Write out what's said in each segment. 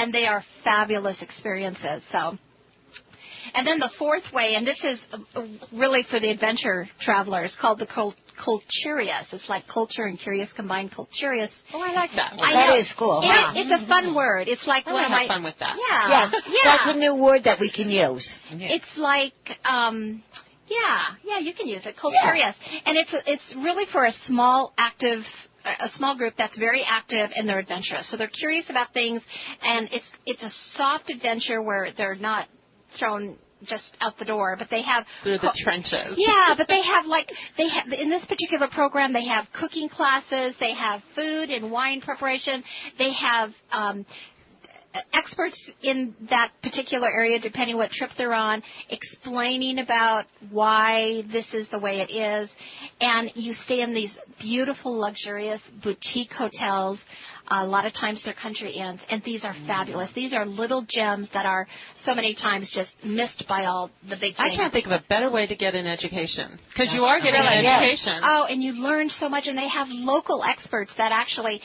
and they are fabulous experiences. So. And then the fourth way, and this is really for the adventure travelers, called the Culturious. It's like culture and curious combined, Culturious. Oh, I like that. That is cool. It's a fun word. It's like I have fun with that. Yeah. Yes, that's a new word that we can use. It's like, you can use it, Culturious. Yeah. And it's really for a small group that's very active and they're adventurous. So they're curious about things, and it's a soft adventure where they're not thrown just out the door, but they have through the trenches. Yeah, but they have in this particular program they have cooking classes, they have food and wine preparation, they have experts in that particular area, depending what trip they're on, explaining about why this is the way it is, and you stay in these beautiful, luxurious boutique hotels. A lot of times they're country inns, and these are fabulous. These are little gems that are so many times just missed by all the big things. I can't think of a better way to get an education, because you are getting an education. Oh, and you learn so much, and they have local experts that actually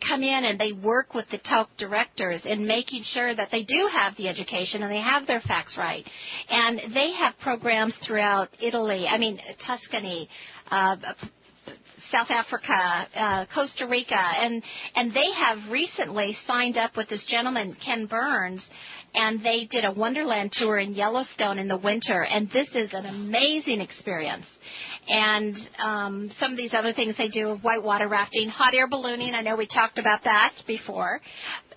come in and they work with the talk directors in making sure that they do have the education and they have their facts right. And they have programs throughout Italy, Tuscany, South Africa, Costa Rica, and they have recently signed up with this gentleman, Ken Burns, and they did a Wonderland tour in Yellowstone in the winter, and this is an amazing experience. And some of these other things they do, whitewater rafting, hot air ballooning, I know we talked about that before.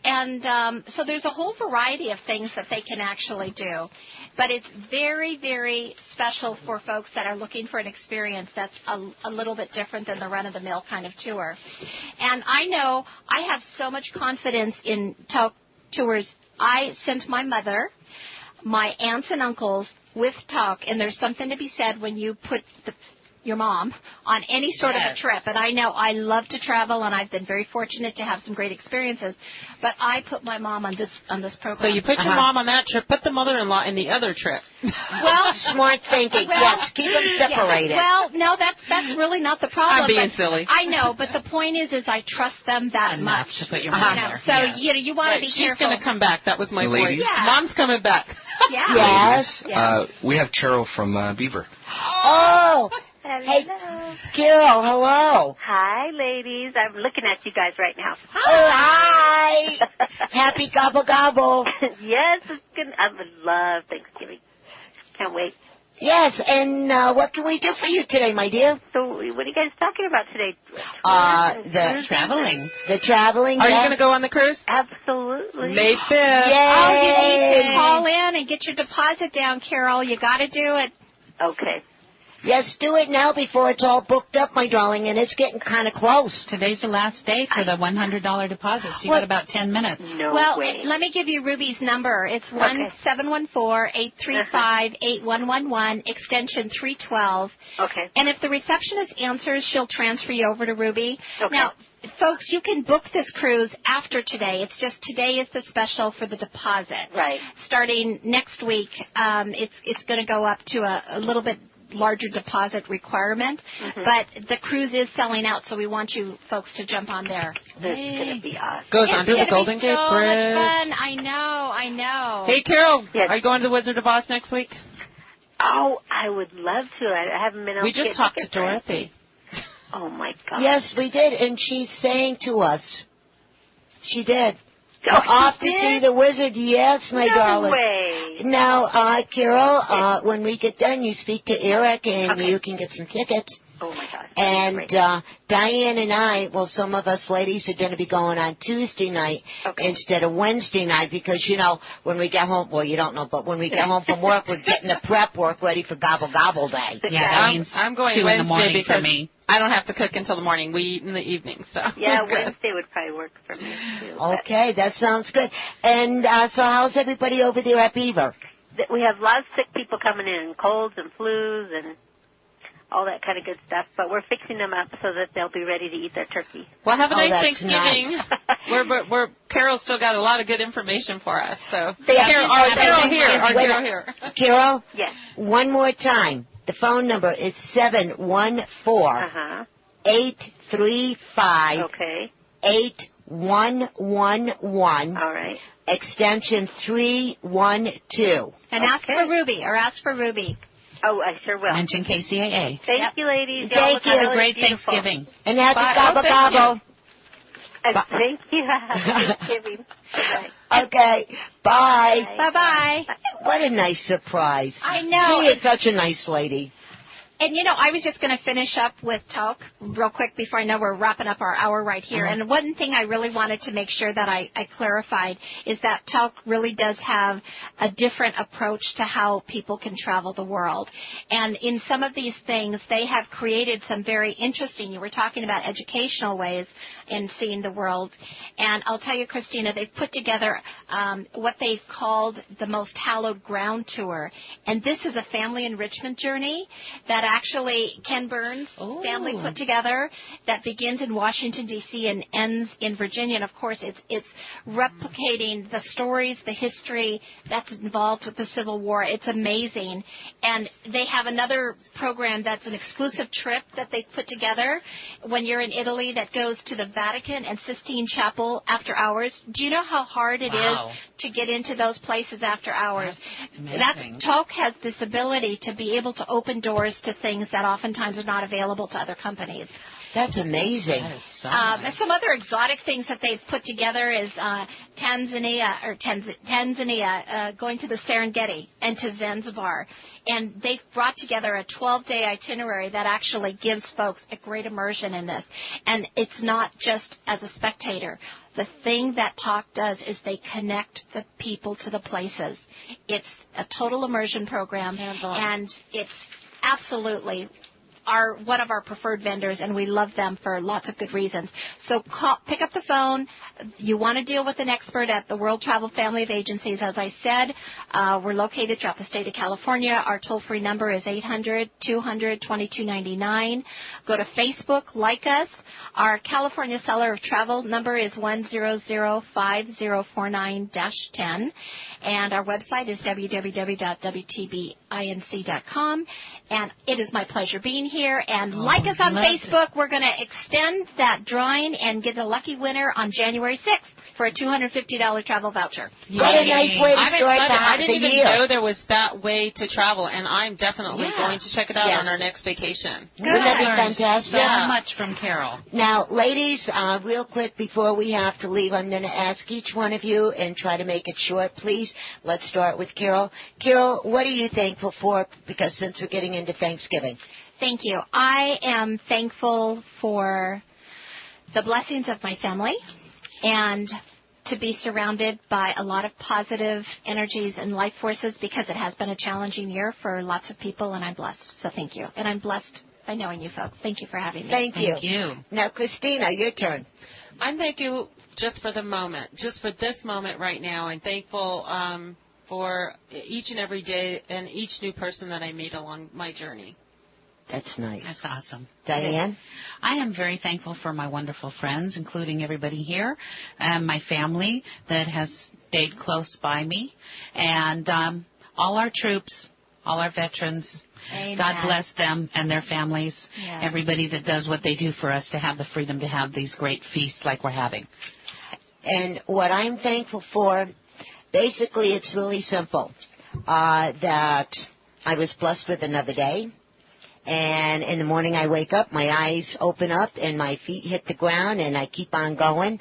And so there's a whole variety of things that they can actually do. But it's very, very special for folks that are looking for an experience that's a little bit different than the run-of-the-mill kind of tour. And I know I have so much confidence in talk tours. I sent my mother, my aunts and uncles with talk, and there's something to be said when you put your mom on any sort of a trip. And I know I love to travel, and I've been very fortunate to have some great experiences. But I put my mom on this program. So you put your mom on that trip, put the mother-in-law in the other trip. Well, smart thinking. Yes, keep them separated. Yeah. Well, no, that's really not the problem. I'm being silly. I know, but the point is I trust them that much. To put your mom there. So you want to be careful. She's going to come back. That was my point. Yeah. Mom's coming back. Yeah. Yes. We have Carol from Beaver. Oh. Hello. Hey, Carol, hello. Hi, ladies. I'm looking at you guys right now. Oh, hi. Happy gobble gobble. Yes, it's good. I would love Thanksgiving. Can't wait. Yes, and what can we do for you today, my dear? So what are you guys talking about today? The traveling. The traveling. Are you going to go on the cruise? Absolutely. May 5th. Yay. Oh, you need to call in and get your deposit down, Carol. You got to do it. Okay. Yes, do it now before it's all booked up, my darling, and it's getting kind of close. Today's the last day for the $100 deposits. You got about 10 minutes. No way. Let me give you Ruby's number. It's 1-714-835-8111, extension 312. Okay. And if the receptionist answers, she'll transfer you over to Ruby. Okay. Now, folks, you can book this cruise after today. It's just today is the special for the deposit. Right. Starting next week, it's going to go up to a little bit larger deposit requirement, but the cruise is selling out, so we want you folks to jump on there. This is going to be awesome. Goes under the Golden Gate so Bridge. Much fun. I know. Hey, Carol, Yes. are you going to the Wizard of Oz next week? Oh, I would love to. I haven't been able We to just get talked to tickets, right? Dorothy. Oh, my God. Yes, we did, and she's saying to us, she did. Oh, off you to did? see the wizard, yes, my darling. No way. Now, Carol, when we get done, you speak to Eric, and you can get some tickets. Oh, my God. And Great. Diane and I, some of us ladies are going to be going on Tuesday night instead of Wednesday night because, when we get home, well, you don't know, but when we get home from work, we're getting the prep work ready for Gobble Gobble Day. Yeah, that means I'm going 2 in the Wednesday morning because for me. I don't have to cook until the morning. We eat in the evening, so Yeah, we're good. Wednesday would probably work for me, too. Okay, that sounds good. And so how's everybody over there at Beaver? We have lots of sick people coming in, colds and flus and all that kind of good stuff, but we're fixing them up so that they'll be ready to eat their turkey. Well, have a nice that's Thanksgiving. nice. Carol's still got a lot of good information for us. So Carol here. Carol? Yes. One more time. The phone number is 714-835-8111. Okay. All right. extension 312. And ask for Ruby. Oh, I sure will. Mention KCAA. Thank you, ladies. Thank you. Have a great Beautiful. Thanksgiving. And happy gobble. Thank you. Thanksgiving. Bye. Okay. Bye. Bye-bye. What a nice surprise. I know. She is such a nice lady. And, I was just going to finish up with talk real quick before I know we're wrapping up our hour right here. And one thing I really wanted to make sure that I clarified is that talk really does have a different approach to how people can travel the world. And in some of these things, they have created some very interesting, you were talking about educational ways in seeing the world. And I'll tell you, Christina, they've put together what they've called the Most Hallowed Ground Tour. And this is a family enrichment journey that actually Ken Burns' family put together that begins in Washington, D.C. and ends in Virginia. And, of course, it's replicating the stories, the history that's involved with the Civil War. It's amazing. And they have another program that's an exclusive trip that they've put together when you're in Italy that goes to the Vatican and Sistine Chapel after hours. Do you know how hard it is to get into those places after hours? Talk has this ability to be able to open doors to things that oftentimes are not available to other companies. That's amazing. That is so nice. Some other exotic things that they've put together is Tanzania going to the Serengeti and to Zanzibar. And they've brought together a 12-day itinerary that actually gives folks a great immersion in this. And it's not just as a spectator. The thing that Talk does is they connect the people to the places. It's a total immersion program, and it's absolutely one of our preferred vendors, and we love them for lots of good reasons. So pick up the phone. You want to deal with an expert at the World Travel Family of Agencies. As I said, we're located throughout the state of California. Our toll-free number is 800-200-2299. Go to Facebook, like us. Our California Seller of Travel number is 1005049-10. And our website is www.wtbinc.com. And it is my pleasure being here. And like us on Facebook, we're going to extend that drawing and get a lucky winner on January 6th for a $250 travel voucher. What a nice way to start I didn't the even year. know there was that way to travel, and I'm definitely going to check it out on our next vacation. Wouldn't that be fantastic? So much from Carol. Now, ladies, real quick before we have to leave, I'm going to ask each one of you and try to make it short, please. Let's start with Carol. Carol, what are you thankful for? Because since we're getting into Thanksgiving. Thank you. I am thankful for the blessings of my family and to be surrounded by a lot of positive energies and life forces because it has been a challenging year for lots of people, and I'm blessed. So thank you. And I'm blessed by knowing you folks. Thank you for having me. Thank you. Thank you. Now, Christina, your turn. I'm thankful just for the moment, just for this moment right now. I'm thankful for each and every day and each new person that I meet along my journey. That's nice. That's awesome. Diane? I am very thankful for my wonderful friends, including everybody here, and my family that has stayed close by me, and all our troops, all our veterans. Amen. God bless them and their families, Yes. everybody that does what they do for us to have the freedom to have these great feasts like we're having. And what I'm thankful for, basically it's really simple, that I was blessed with another day. And in the morning I wake up, my eyes open up, and my feet hit the ground, and I keep on going.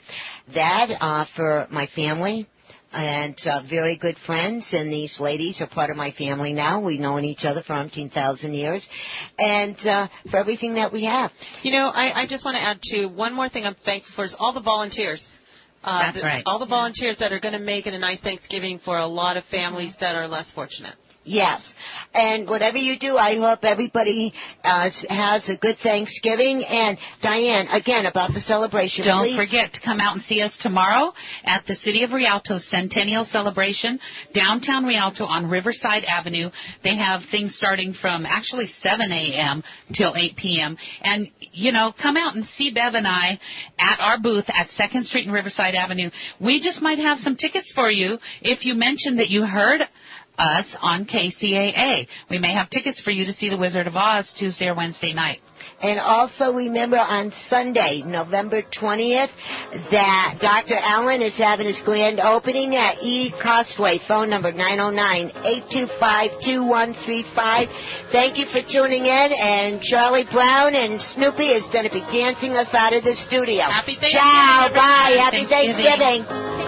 That for my family and very good friends, and these ladies are part of my family now. We've known each other for 18,000 years. And for everything that we have. You know, I just want to add, too, one more thing I'm thankful for is all the volunteers. That's right. All the volunteers that are going to make it a nice Thanksgiving for a lot of families that are less fortunate. Yes. And whatever you do, I hope everybody has a good Thanksgiving. And, Diane, again, about the celebration, Don't forget to come out and see us tomorrow at the City of Rialto's Centennial Celebration, downtown Rialto on Riverside Avenue. They have things starting from actually 7 a.m. till 8 p.m. And, you know, come out and see Bev and I at our booth at 2nd Street and Riverside Avenue. We just might have some tickets for you if you mention that you heard us on KCAA. We may have tickets for you to see The Wizard of Oz Tuesday or Wednesday night. And also remember on Sunday, November 20th, that Dr. Allen is having his grand opening at E. Costway. Phone number 909-825-2135. Thank you for tuning in. And Charlie Brown and Snoopy is going to be dancing us out of the studio. Happy Thanksgiving. Ciao. Bye. Happy Thanksgiving. Thanksgiving.